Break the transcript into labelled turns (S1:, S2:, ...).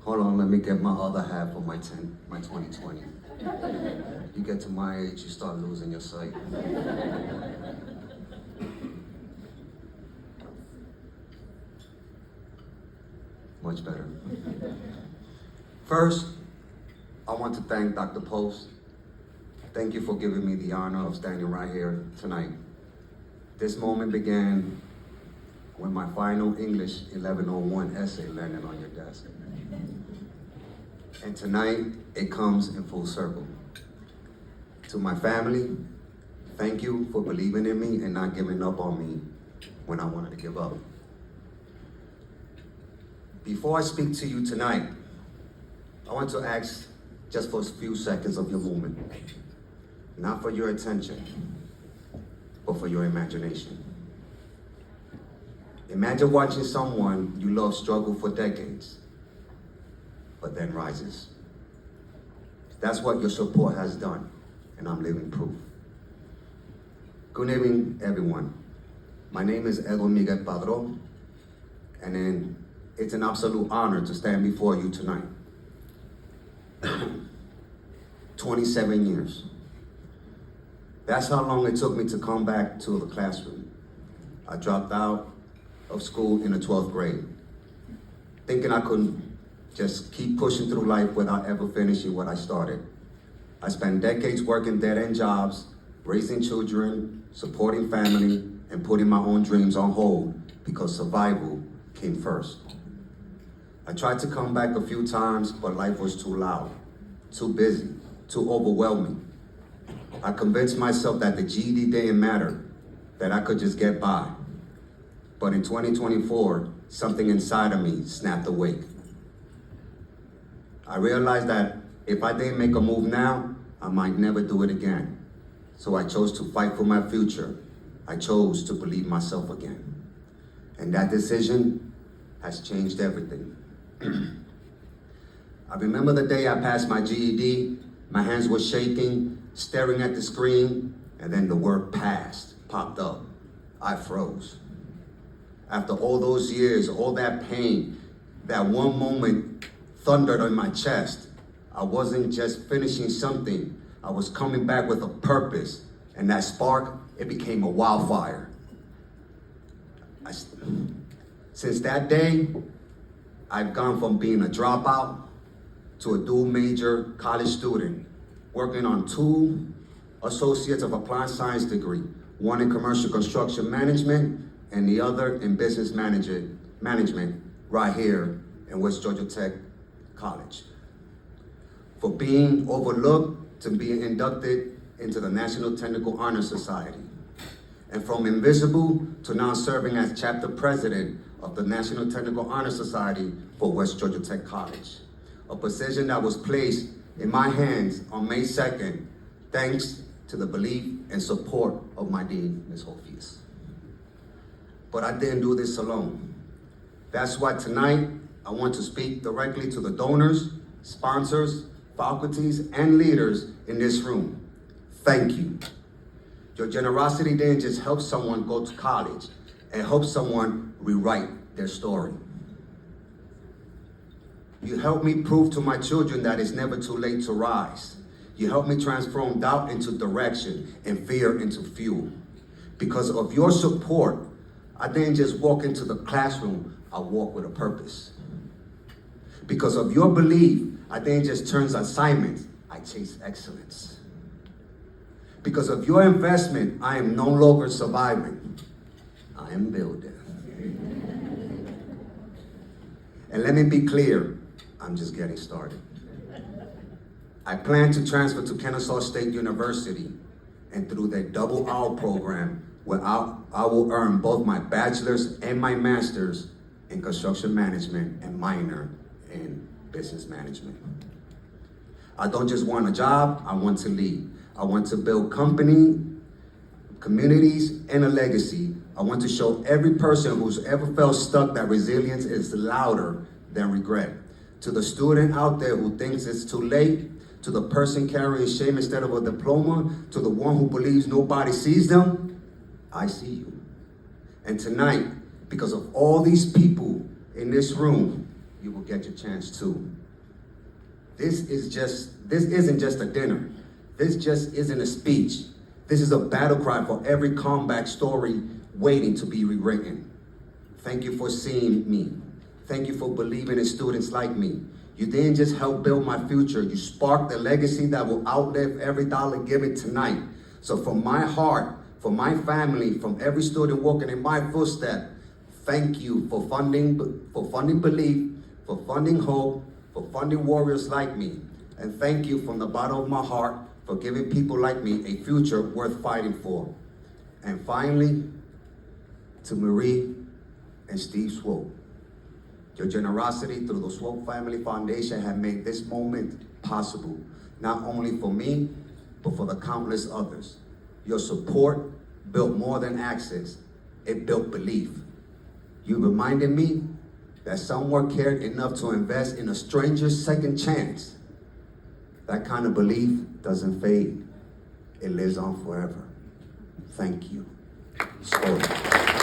S1: Hold on, let me get my other half of my 2020. You get to my age, you start losing your sight. Much better. First, I want to thank Dr. Post. Thank you for giving me the honor of standing right here tonight. This moment began when my final English 1101 essay landed on your desk. And tonight, it comes in full circle. To my family, thank you for believing in me and not giving up on me when I wanted to give up. Before I speak to you tonight, I want to ask just for a few seconds of your moment. Not for your attention, but for your imagination. Imagine watching someone you love struggle for decades, but then rises. That's what your support has done, and I'm living proof. Good evening, everyone. My name is Edwin Miguel Padron, and it's an absolute honor to stand before you tonight. 27 years. That's how long it took me to come back to the classroom. I dropped out of school in the 12th grade, thinking I couldn't just keep pushing through life without ever finishing what I started. I spent decades working dead-end jobs, raising children, supporting family, and putting my own dreams on hold because survival came first. I tried to come back a few times, but life was too loud, too busy, too overwhelming. I convinced myself that the GED didn't matter, that I could just get by. But in 2024, something inside of me snapped awake. I realized that if I didn't make a move now, I might never do it again. So I chose to fight for my future. I chose to believe myself again. And that decision has changed everything. I remember the day I passed my GED, my hands were shaking, staring at the screen, and then the word passed popped up. I froze. After all those years, all that pain, that one moment thundered on my chest. I wasn't just finishing something, I was coming back with a purpose, and that spark, it became a wildfire. Since that day, I've gone from being a dropout to a dual major college student, working on 2 Associates of Applied Science degree, one in commercial construction management and the other in business management right here in West Georgia Tech College. For being overlooked to being inducted into the National Technical Honor Society. And from invisible to now serving as chapter president of the National Technical Honor Society for West Georgia Tech College. A position that was placed in my hands on May 2nd, thanks to the belief and support of my dean, Ms. Hofias. But I didn't do this alone. That's why tonight, I want to speak directly to the donors, sponsors, faculties, and leaders in this room. Thank you. Your generosity didn't just help someone go to college, it helped someone rewrite their story. You helped me prove to my children that it's never too late to rise. You helped me transform doubt into direction and fear into fuel. Because of your support, I didn't just walk into the classroom, I walked with a purpose. Because of your belief, I didn't just turn assignments, I chased excellence. Because of your investment, I am no longer surviving, I am building. And let me be clear, I'm just getting started. I plan to transfer to Kennesaw State University, and through their double hour program, where I will earn both my bachelor's and my master's in construction management and minor in business management. I don't just want a job, I want to lead. I want to build communities, and a legacy. I want to show every person who's ever felt stuck that resilience is louder than regret. To the student out there who thinks it's too late, to the person carrying shame instead of a diploma, to the one who believes nobody sees them, I see you. And tonight, because of all these people in this room, you will get your chance too. This isn't just a dinner. This just isn't a speech. This is a battle cry for every comeback story waiting to be rewritten. Thank you for seeing me. Thank you for believing in students like me. You didn't just help build my future, you sparked a legacy that will outlive every dollar given tonight. So from my heart, from my family, from every student walking in my footsteps, thank you for funding belief, for funding hope, for funding warriors like me. And thank you from the bottom of my heart for giving people like me a future worth fighting for. And finally, to Marie and Steve Swope. Your generosity through the Swope Family Foundation have made this moment possible, not only for me, but for the countless others. Your support built more than access, it built belief. You reminded me that someone cared enough to invest in a stranger's second chance. That kind of belief doesn't fade, it lives on forever. Thank you. Swope.